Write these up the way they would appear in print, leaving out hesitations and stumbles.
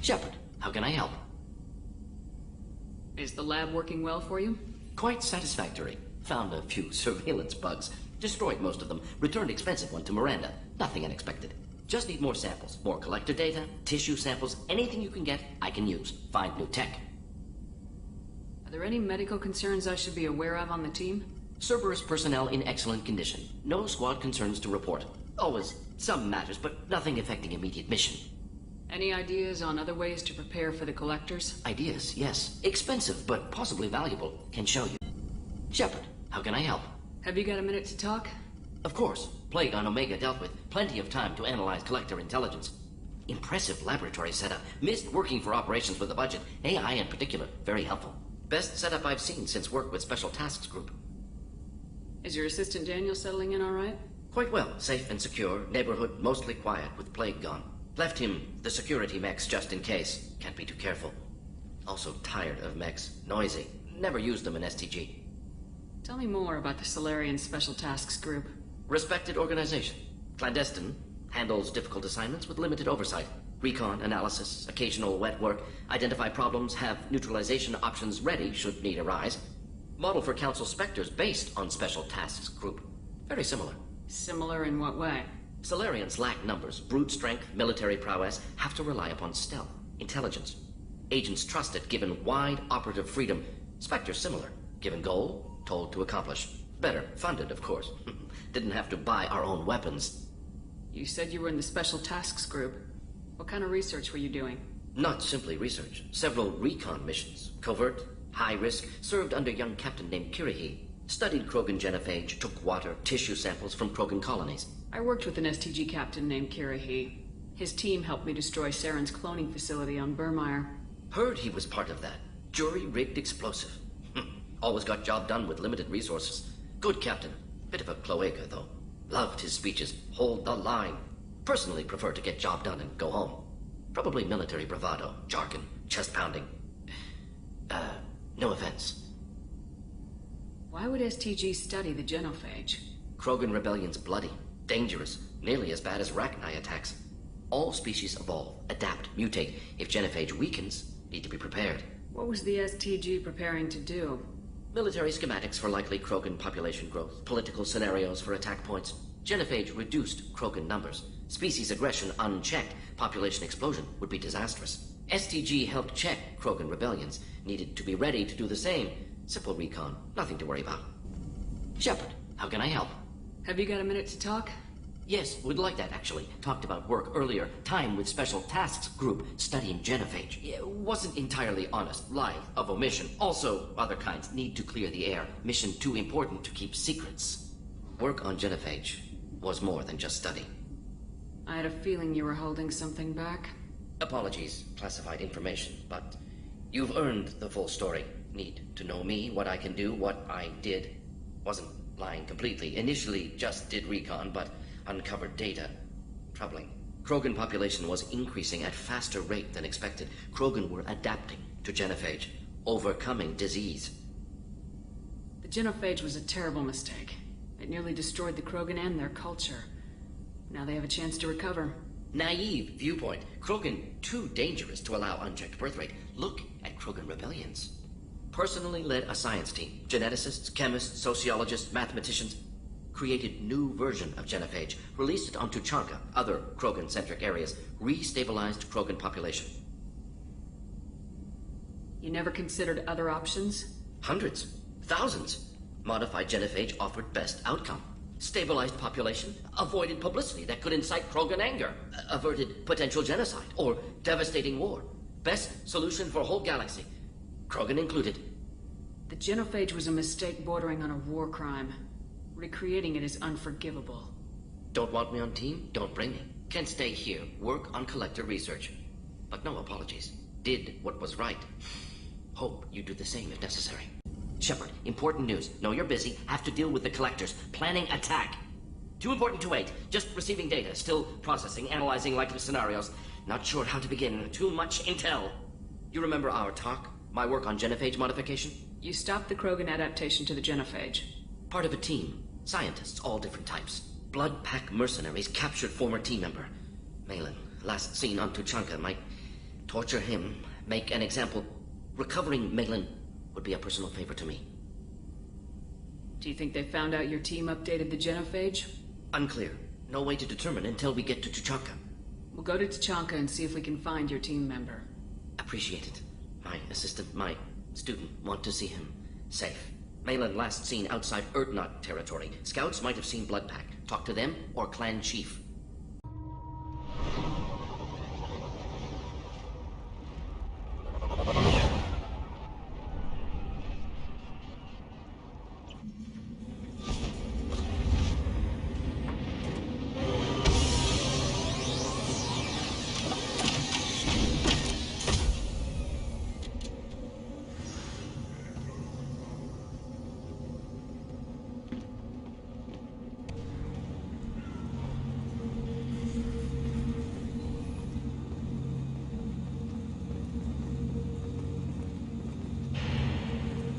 Shepard, how can I help? Is the lab working well for you? Quite satisfactory. Found a few surveillance bugs. Destroyed most of them. Returned expensive one to Miranda. Nothing unexpected. Just need more samples. More collector data, tissue samples, anything you can get, I can use. Find new tech. Are there any medical concerns I should be aware of on the team? Cerberus personnel in excellent condition. No squad concerns to report. Always some matters, but nothing affecting immediate mission. Any ideas on other ways to prepare for the collectors? Ideas, yes. Expensive, but possibly valuable. Can show you. Shepard, how can I help? Have you got a minute to talk? Of course. Plague on Omega dealt with. Plenty of time to analyze collector intelligence. Impressive laboratory setup. Missed working for operations with a budget. AI in particular. Very helpful. Best setup I've seen since work with Special Tasks Group. Is your assistant Daniel settling in all right? Quite well. Safe and secure. Neighborhood mostly quiet with Plague gone. Left him the security mechs just in case. Can't be too careful. Also tired of mechs. Noisy. Never used them in STG. Tell me more about the Salarian Special Tasks Group. Respected organization. Clandestine. Handles difficult assignments with limited oversight. Recon, analysis, occasional wet work. Identify problems, have neutralization options ready should need arise. Model for Council Spectres based on Special Tasks Group. Very similar. Similar in what way? Salarians lack numbers, brute strength, military prowess, have to rely upon stealth, intelligence. Agents trusted, given wide operative freedom. Spectres similar, given goal, told to accomplish. Better, funded, of course. Didn't have to buy our own weapons. You said you were in the Special Tasks Group. What kind of research were you doing? Not simply research. Several recon missions. Covert, high risk, served under a young captain named Kirihi. Studied krogan genophage, took water, tissue samples from krogan colonies. I worked with an STG captain named Kirihi. His team helped me destroy Saren's cloning facility on Burmire. Heard he was part of that. Jury-rigged explosive. Always got job done with limited resources. Good captain. Bit of a cloaca, though. Loved his speeches. Hold the line. Personally prefer to get job done and go home. Probably military bravado, jargon, chest pounding. No offense. Why would STG study the genophage? Krogan rebellion's bloody, dangerous, nearly as bad as Rachni attacks. All species evolve, adapt, mutate. If genophage weakens, need to be prepared. What was the STG preparing to do? Military schematics for likely Krogan population growth, political scenarios for attack points. Genophage reduced Krogan numbers. Species aggression unchecked, population explosion would be disastrous. STG helped check Krogan rebellions, needed to be ready to do the same. Simple recon, nothing to worry about. Shepard, how can I help? Have you got a minute to talk? Yes, would like that actually. Talked about work earlier. Time with Special Tasks Group, studying genophage. Wasn't entirely honest. Lie of omission. Also, other kinds need to clear the air. Mission too important to keep secrets. Work on genophage was more than just study. I had a feeling you were holding something back. Apologies, classified information, but you've earned the full story. Need to know me, what I can do, what I did. Wasn't lying completely. Initially just did recon, but uncovered data. Troubling. Krogan population was increasing at faster rate than expected. Krogan were adapting to genophage, overcoming disease. The genophage was a terrible mistake. It nearly destroyed the Krogan and their culture. Now they have a chance to recover. Naive viewpoint. Krogan too dangerous to allow unchecked birth rate. Look at Krogan rebellions. Personally led a science team. Geneticists, chemists, sociologists, mathematicians. Created new version of genophage. Released it on Tuchanka, other Krogan-centric areas. Restabilized Krogan population. You never considered other options? Hundreds. Thousands. Modified genophage offered best outcome. Stabilized population, avoided publicity that could incite Krogan anger, averted potential genocide or devastating war. Best solution for whole galaxy, Krogan included. The genophage was a mistake bordering on a war crime. Recreating it is unforgivable. Don't want me on team? Don't bring me. Can stay here, work on collector research. But no apologies. Did what was right. Hope you do the same if necessary. Shepard, important news. Know you're busy. Have to deal with the collectors. Planning attack. Too important to wait. Just receiving data. Still processing, analyzing likely scenarios. Not sure how to begin. Too much intel. You remember our talk? My work on genophage modification? You stopped the Krogan adaptation to the genophage. Part of a team. Scientists, all different types. Blood pack mercenaries captured former team member. Maelon, last seen on Tuchanka. Torture him, make an example. Recovering Maelon would be a personal favor to me. Do you think they found out your team updated the genophage? Unclear. No way to determine until we get to Tuchanka. We'll go to Tuchanka and see if we can find your team member. Appreciate it. My assistant, my student, want to see him safe. Maelon last seen outside Erdnot territory. Scouts might have seen Bloodpack. Talk to them or clan chief.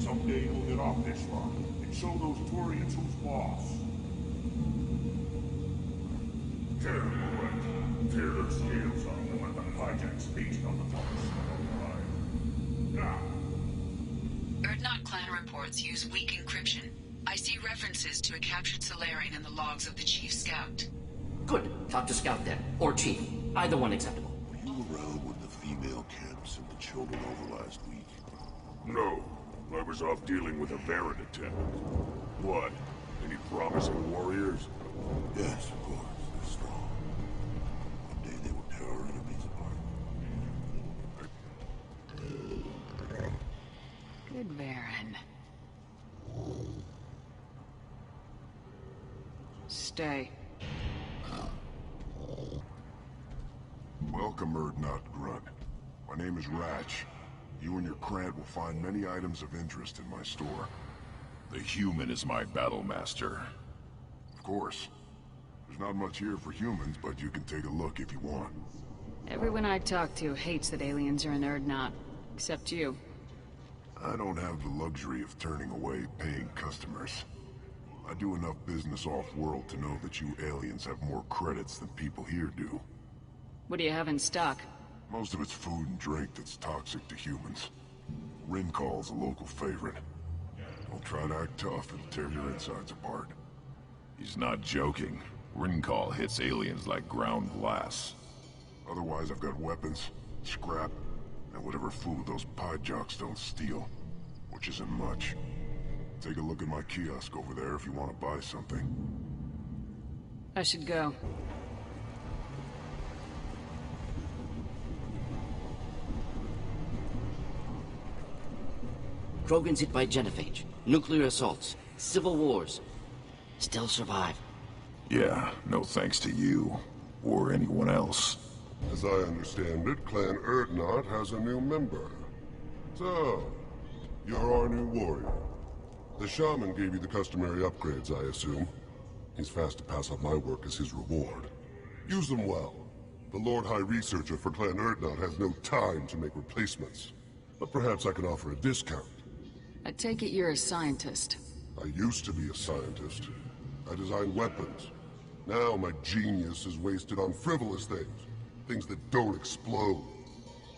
Someday we'll get off this rock and show those turians who's boss. Tear them away. Tear their scales off and let the hijacks feast on the boss. Now. Erdnot clan reports use weak encryption. I see references to a captured Salarian in the logs of the Chief Scout. Good. Talk to Scout then. Or Chief. Either one acceptable. Were you around when the female camps and the children over last week? No. I was off dealing with a Varren attempt. What? Any promising warriors? Yes, of course. They're strong. One day they will tear our enemies apart. Good Varren. Stay. Welcome, Erdnot Grunt. My name is Ratch. You and your clan will find many items of interest in my store. The human is my battle master. Of course. There's not much here for humans, but you can take a look if you want. Everyone I talk to hates that aliens are in Erdnot. Except you. I don't have the luxury of turning away paying customers. I do enough business off-world to know that you aliens have more credits than people here do. What do you have in stock? Most of it's food and drink that's toxic to humans. Rincall's a local favorite. Don't try to act tough, it'll tear your insides apart. He's not joking. Rincall hits aliens like ground glass. Otherwise, I've got weapons, scrap, and whatever food those pie jocks don't steal. Which isn't much. Take a look at my kiosk over there if you want to buy something. I should go. Krogan's hit by genophage, nuclear assaults, civil wars. Still survive. Yeah, no thanks to you. Or anyone else. As I understand it, Clan Erdnot has a new member. So, you're our new warrior. The shaman gave you the customary upgrades, I assume. He's fast to pass on my work as his reward. Use them well. The Lord High Researcher for Clan Erdnot has no time to make replacements. But perhaps I can offer a discount. I take it you're a scientist. I used to be a scientist. I designed weapons. Now my genius is wasted on frivolous things. Things that don't explode.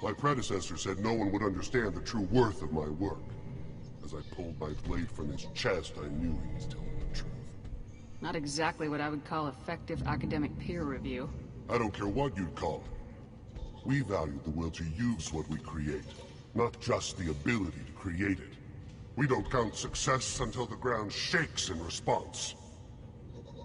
My predecessor said no one would understand the true worth of my work. As I pulled my blade from his chest, I knew he was telling the truth. Not exactly what I would call effective academic peer review. I don't care what you'd call it. We value the will to use what we create, not just the ability to create it. We don't count success until the ground shakes in response.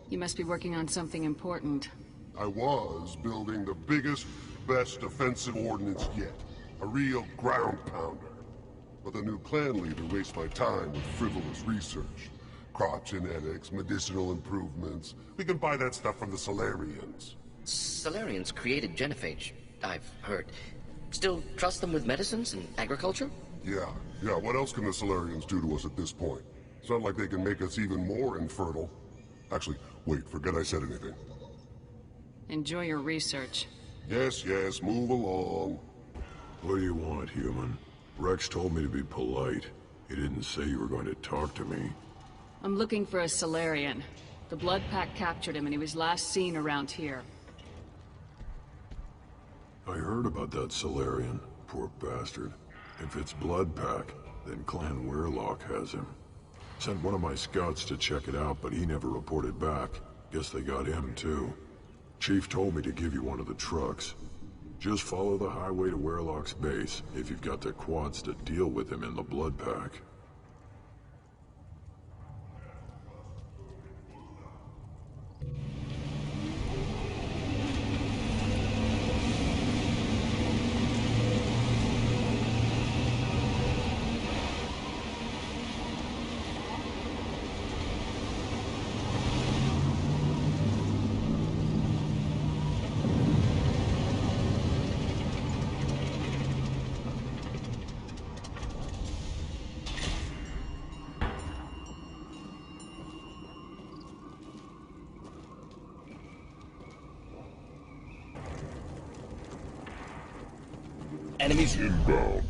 You must be working on something important. I was building the biggest, best offensive ordnance yet. A real ground pounder. But the new clan leader wastes my time with frivolous research. Crop genetics, medicinal improvements. We can buy that stuff from the Salarians. Salarians created genophage, I've heard. Still trust them with medicines and agriculture? Yeah, what else can the Salarians do to us at this point? It's not like they can make us even more infertile. Actually, wait, forget I said anything. Enjoy your research. Yes, move along. What do you want, human? Rex told me to be polite. He didn't say you were going to talk to me. I'm looking for a Salarian. The Blood Pack captured him and he was last seen around here. I heard about that Salarian. Poor bastard. If it's Blood Pack, then Clan Weirlock has him. Sent one of my scouts to check it out, but he never reported back. Guess they got him, too. Chief told me to give you one of the trucks. Just follow the highway to Weirlock's base, if you've got the quads to deal with him in the Blood Pack. Enemies inbound.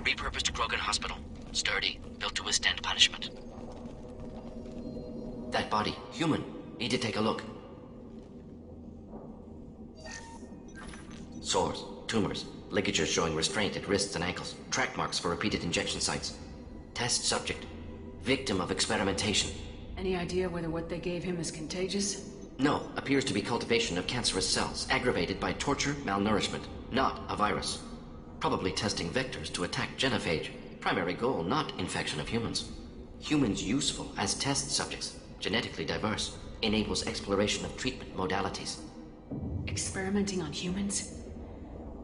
Repurposed krogan hospital. Sturdy, built to withstand punishment. That body, human. Need to take a look. Sores, tumors, ligatures showing restraint at wrists and ankles, track marks for repeated injection sites. Test subject. Victim of experimentation. Any idea whether what they gave him is contagious? No, appears to be cultivation of cancerous cells, aggravated by torture, malnourishment, not a virus. Probably testing vectors to attack genophage. Primary goal, not infection of humans. Humans useful as test subjects, genetically diverse, enables exploration of treatment modalities. Experimenting on humans?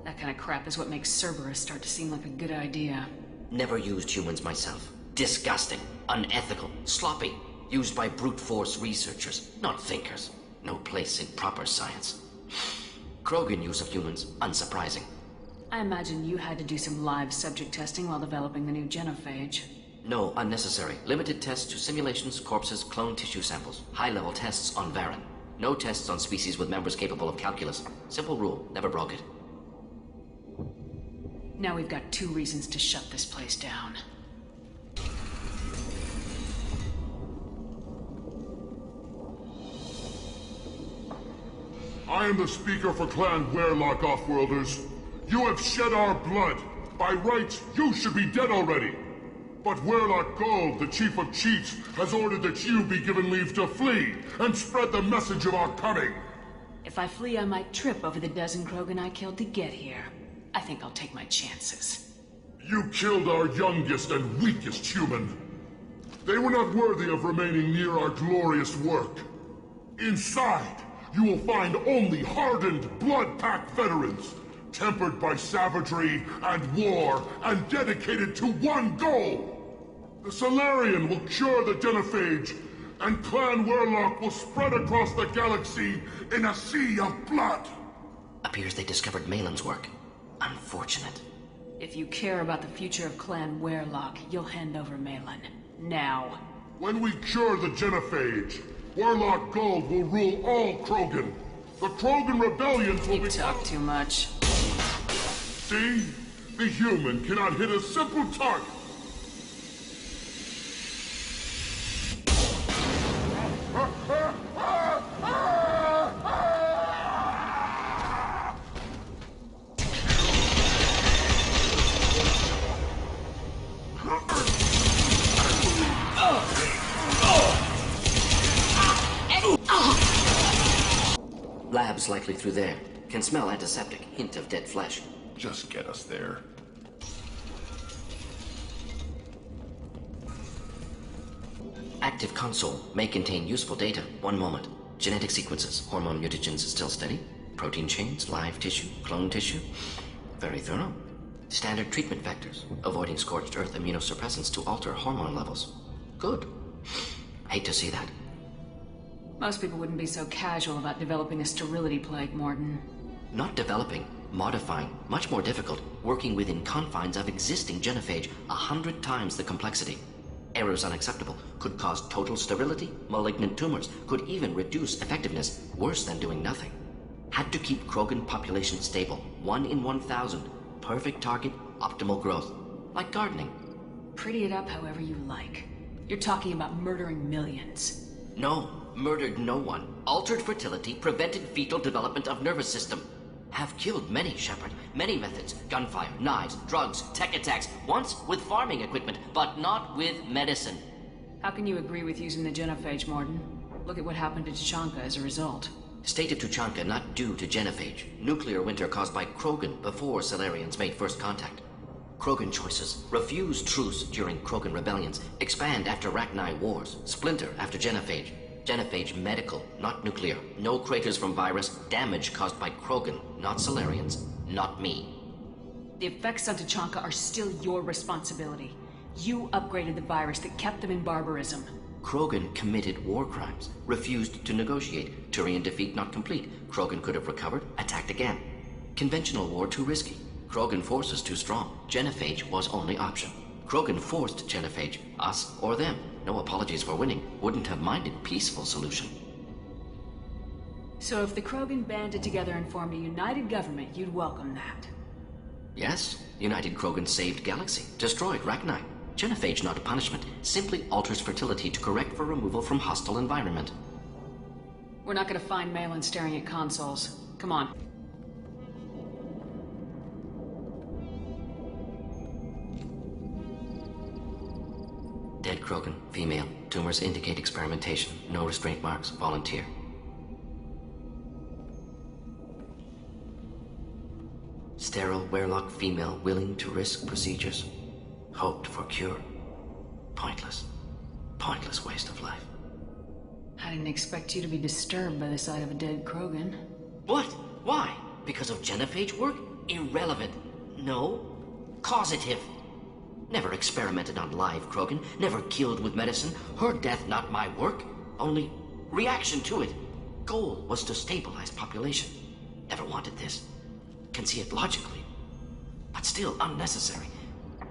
That kind of crap is what makes Cerberus start to seem like a good idea. Never used humans myself. Disgusting, unethical, sloppy. Used by brute force researchers, not thinkers. No place in proper science. Krogan use of humans, unsurprising. I imagine you had to do some live subject testing while developing the new genophage. No, unnecessary. Limited tests to simulations, corpses, clone tissue samples. High-level tests on Varren. No tests on species with members capable of calculus. Simple rule, never broke it. Now we've got 2 reasons to shut this place down. I am the speaker for Clan Weirlock, Offworlders. You have shed our blood. By rights, you should be dead already. But Weirlock Gold, the Chief of Chiefs, has ordered that you be given leave to flee and spread the message of our coming. If I flee, I might trip over the dozen krogan I killed to get here. I think I'll take my chances. You killed our youngest and weakest human. They were not worthy of remaining near our glorious work. Inside, you will find only hardened blood-packed veterans, tempered by savagery and war, and dedicated to one goal. The Salarian will cure the genophage, and Clan Weirlock will spread across the galaxy in a sea of blood. Appears they discovered Maelon's work. Unfortunate. If you care about the future of Clan Weirlock, you'll hand over Maelon. Now. When we cure the genophage, Weirlock Gold will rule all Krogan. The Krogan rebellions will You be... talk too much. See? The human cannot hit a simple target. Labs likely through there. Can smell antiseptic, hint of dead flesh. Just get us there. Active console may contain useful data. One moment. Genetic sequences, hormone mutagens still steady. Protein chains, live tissue, clone tissue. Very thorough. Standard treatment vectors, avoiding scorched earth immunosuppressants to alter hormone levels. Good. Hate to see that. Most people wouldn't be so casual about developing a sterility plague, Mordin. Not developing, modifying, much more difficult, working within confines of existing genophage, 100 times the complexity. Errors unacceptable, could cause total sterility, malignant tumors, could even reduce effectiveness, worse than doing nothing. Had to keep Krogan population stable, 1 in 1,000. Perfect target, optimal growth. Like gardening. Pretty it up however you like. You're talking about murdering millions. No, murdered no one. Altered fertility, prevented fetal development of nervous system. Have killed many, Shepard. Many methods. Gunfire, knives, drugs, tech attacks. Once with farming equipment, but not with medicine. How can you agree with using the genophage, Mordin? Look at what happened to Tuchanka as a result. State of Tuchanka not due to genophage. Nuclear winter caused by Krogan before Salarians made first contact. Krogan choices. Refuse truce during Krogan rebellions. Expand after Rachni wars. Splinter after genophage. Genophage medical, not nuclear. No craters from virus. Damage caused by Krogan, not Salarians. Not me. The effects on Tuchanka are still your responsibility. You upgraded the virus that kept them in barbarism. Krogan committed war crimes, refused to negotiate. Turian defeat not complete. Krogan could have recovered, attacked again. Conventional war too risky. Krogan forces too strong. Genophage was only option. Krogan forced genophage, us or them. No apologies for winning. Wouldn't have minded peaceful solution. So if the Krogan banded together and formed a united government, you'd welcome that. Yes, United Krogan saved Galaxy, destroyed Rachni. Genophage not a punishment, simply alters fertility to correct for removal from hostile environment. We're not gonna find Maelon staring at consoles. Come on. Dead Krogan, female. Tumors indicate experimentation. No restraint marks. Volunteer. Sterile Werelock female willing to risk procedures. Hoped for cure. Pointless. Pointless waste of life. I didn't expect you to be disturbed by the sight of a dead Krogan. What? Why? Because of genophage work? Irrelevant. No. Causative. Never experimented on live Krogan. Never killed with medicine. Her death not my work. Only reaction to it. Goal was to stabilize population. Never wanted this. Can see it logically. But still unnecessary.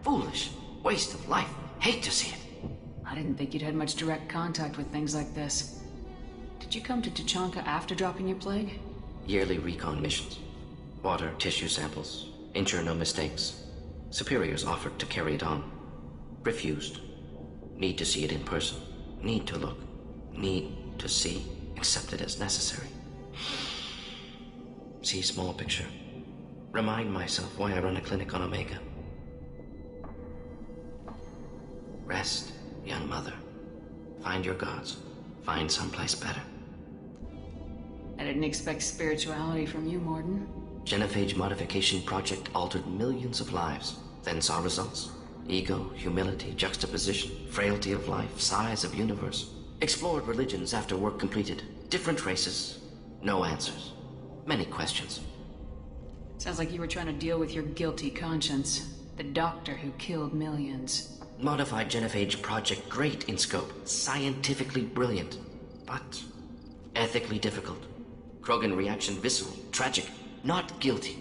Foolish. Waste of life. Hate to see it. I didn't think you'd had much direct contact with things like this. Did you come to Tuchanka after dropping your plague? Yearly recon missions. Water, tissue samples. Ensure no mistakes. Superiors offered to carry it on. Refused. Need to see it in person. Need to look. Need to see. Accepted as necessary. See small picture. Remind myself why I run a clinic on Omega. Rest, young mother. Find your gods. Find someplace better. I didn't expect spirituality from you, Mordin. Genophage modification project altered millions of lives. Then saw results. Ego, humility, juxtaposition, frailty of life, size of universe. Explored religions after work completed. Different races. No answers. Many questions. Sounds like you were trying to deal with your guilty conscience. The doctor who killed millions. Modified genophage project great in scope. Scientifically brilliant. But ethically difficult. Krogan reaction visceral, tragic. Not guilty,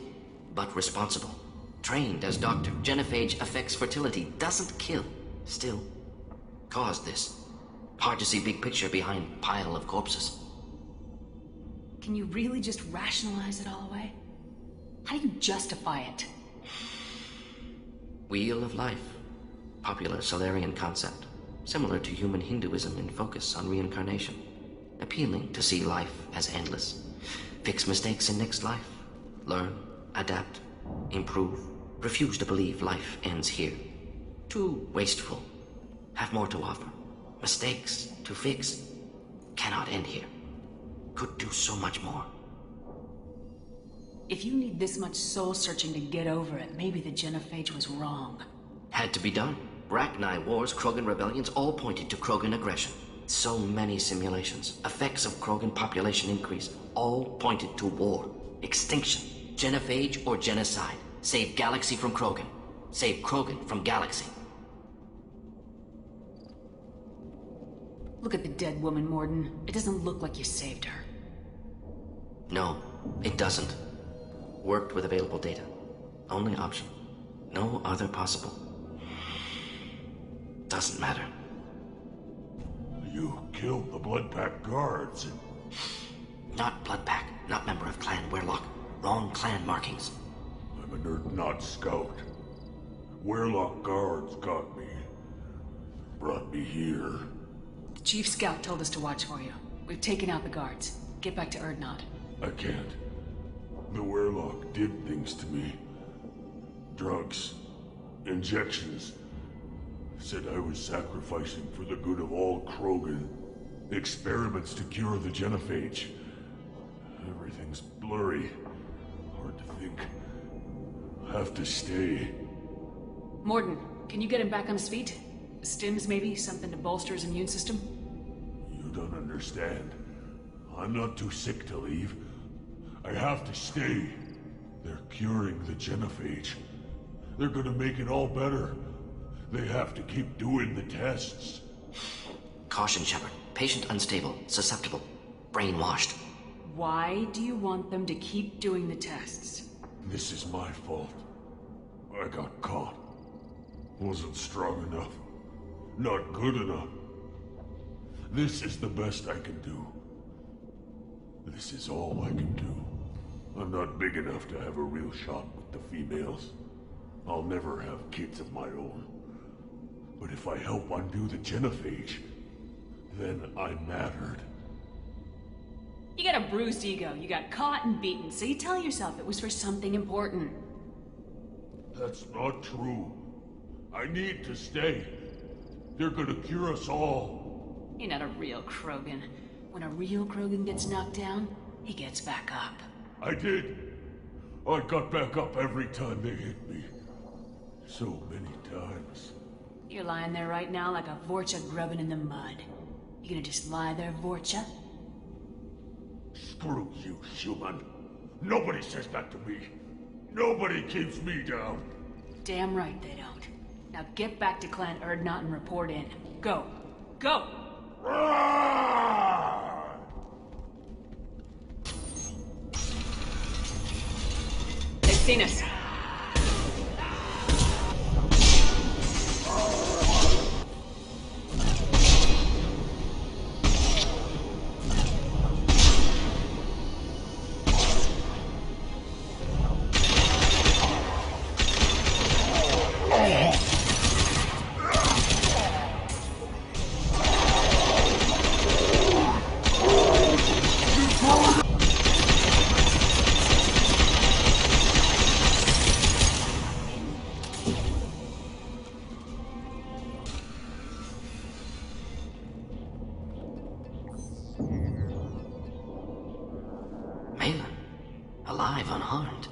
but responsible. Trained as doctor, genophage affects fertility, doesn't kill. Still, caused this. Hard to see big picture behind pile of corpses. Can you really just rationalize it all away? How do you justify it? Wheel of life. Popular Salarian concept. Similar to human Hinduism in focus on reincarnation. Appealing to see life as endless. Fix mistakes in next life. Learn, adapt, improve. Refuse to believe life ends here. Too wasteful. Have more to offer. Mistakes to fix. Cannot end here. Could do so much more. If you need this much soul-searching to get over it, maybe the genophage was wrong. Had to be done. Rachni wars, Krogan rebellions, all pointed to Krogan aggression. So many simulations, effects of Krogan population increase, all pointed to war, extinction, genophage or genocide. Save galaxy from Krogan. Save Krogan from galaxy. Look at the dead woman, Mordin. It doesn't look like you saved her. No, it doesn't. Worked with available data. Only option. No other possible. Doesn't matter. You killed the Blood Pack guards. Not Bloodpack, not member of Clan Werlock. Wrong clan markings. I'm an Urdnot scout. Werlock guards got me. Brought me here. The Chief Scout told us to watch for you. We've taken out the guards. Get back to Urdnot. I can't. The Werlock did things to me. Drugs. Injections. Said I was sacrificing for the good of all Krogan. Experiments to cure the genophage. Everything's blurry. Hard to think. Have to stay. Mordin, can you get him back on his feet? Stims, maybe? Something to bolster his immune system? You don't understand. I'm not too sick to leave. I have to stay. They're curing the genophage. They're gonna make it all better. They have to keep doing the tests. Caution, Shepard. Patient unstable, susceptible, brainwashed. Why do you want them to keep doing the tests? This is my fault. I got caught. Wasn't strong enough. Not good enough. This is the best I can do. This is all I can do. I'm not big enough to have a real shot with the females. I'll never have kids of my own. But if I help undo the genophage, then I mattered. You got a bruised ego. You got caught and beaten, so you tell yourself it was for something important. That's not true. I need to stay. They're gonna cure us all. You're not a real Krogan. When a real Krogan gets knocked down, he gets back up. I did. I got back up every time they hit me. So many times. You're lying there right now like a Vorcha grubbing in the mud. You gonna just lie there, Vorcha? Screw you, human. Nobody says that to me. Nobody keeps me down. Damn right they don't. Now get back to Clan Urdnot and report in. Go. Go! They've seen us. Maelon. Alive, unharmed.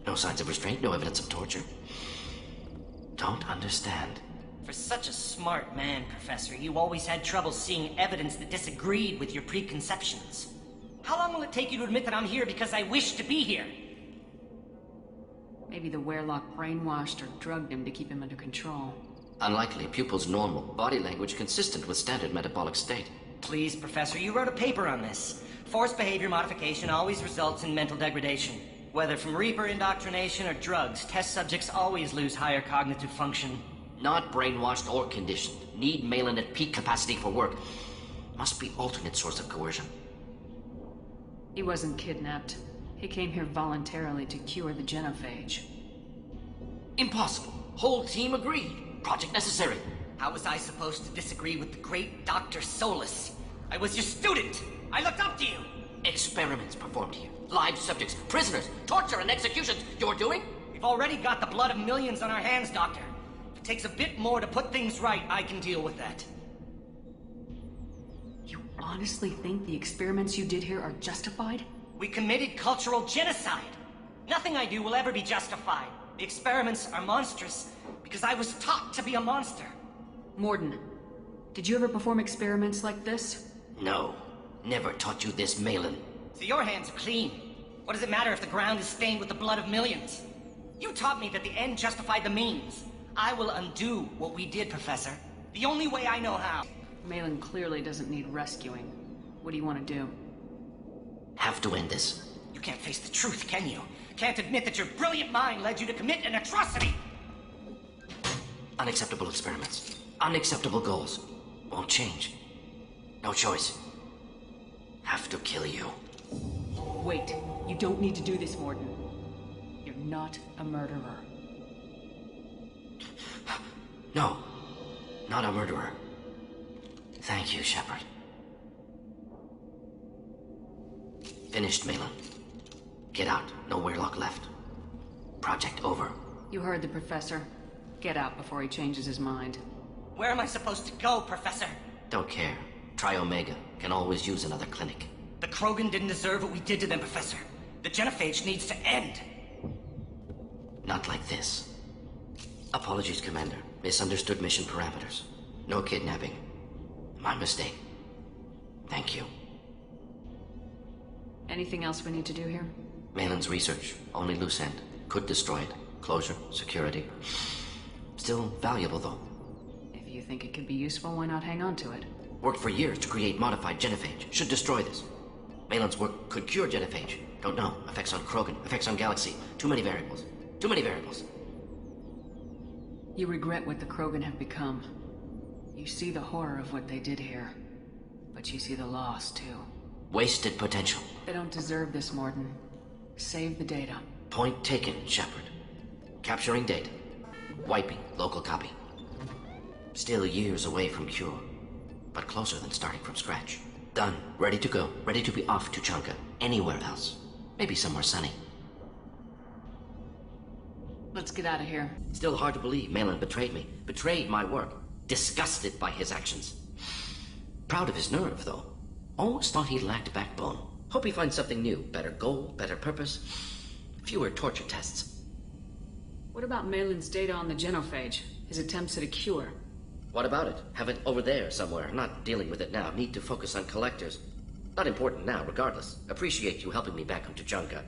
No signs of restraint, no evidence of torture. Don't understand. For such a smart man, Professor, you always had trouble seeing evidence that disagreed with your preconceptions. How long will it take you to admit that I'm here because I wish to be here? Maybe the Werlock brainwashed or drugged him to keep him under control. Unlikely. Pupil's normal. Body language consistent with standard metabolic state. Please, Professor, you wrote a paper on this. Forced behavior modification always results in mental degradation. Whether from Reaper indoctrination or drugs, test subjects always lose higher cognitive function. Not brainwashed or conditioned. Need Maelon at peak capacity for work. Must be alternate source of coercion. He wasn't kidnapped. He came here voluntarily to cure the genophage. Impossible. Whole team agreed. Project necessary. How was I supposed to disagree with the great Dr. Solus? I was your student! I looked up to you! Experiments performed here. Live subjects, prisoners, torture and executions. You're doing? We've already got the blood of millions on our hands, Doctor. If it takes a bit more to put things right, I can deal with that. You honestly think the experiments you did here are justified? We committed cultural genocide. Nothing I do will ever be justified. The experiments are monstrous because I was taught to be a monster. Mordin, did you ever perform experiments like this? No. Never taught you this, Maelon. So your hands are clean. What does it matter if the ground is stained with the blood of millions? You taught me that the end justified the means. I will undo what we did, Professor. The only way I know how. Maelon clearly doesn't need rescuing. What do you want to do? Have to end this. You can't face the truth, can you? Can't admit that your brilliant mind led you to commit an atrocity! Unacceptable experiments. Unacceptable goals. Won't change. No choice. Have to kill you. Wait. You don't need to do this, Mordin. You're not a murderer. No. Not a murderer. Thank you, Shepard. Finished, Maelon. Get out. No Weirlock left. Project over. You heard the professor. Get out before he changes his mind. Where am I supposed to go, Professor? Don't care. Try Omega. Can always use another clinic. The Krogan didn't deserve what we did to them, Professor. The genophage needs to end. Not like this. Apologies, Commander. Misunderstood mission parameters. No kidnapping. My mistake. Thank you. Anything else we need to do here? Maelon's research. Only loose end. Could destroy it. Closure. Security. Still valuable, though. If you think it could be useful, why not hang on to it? Worked for years to create modified genophage. Should destroy this. Maelon's work could cure genophage. Don't know. Effects on Krogan. Effects on Galaxy. Too many variables. Too many variables. You regret what the Krogan have become. You see the horror of what they did here. But you see the loss, too. Wasted potential. They don't deserve this, Mordin. Save the data. Point taken, Shepard. Capturing data. Wiping local copy. Still years away from cure. But closer than starting from scratch. Done. Ready to go. Ready to be off Tuchanka. Anywhere else. Maybe somewhere sunny. Let's get out of here. Still hard to believe Maelon betrayed me. Betrayed my work. Disgusted by his actions. Proud of his nerve, though. Always thought he lacked backbone. Hope he finds something new. Better goal, better purpose. Fewer torture tests. What about Maelon's data on the genophage? His attempts at a cure? What about it? Have it over there somewhere. Not dealing with it now. Need to focus on collectors. Not important now, regardless. Appreciate you helping me back on Tuchanka.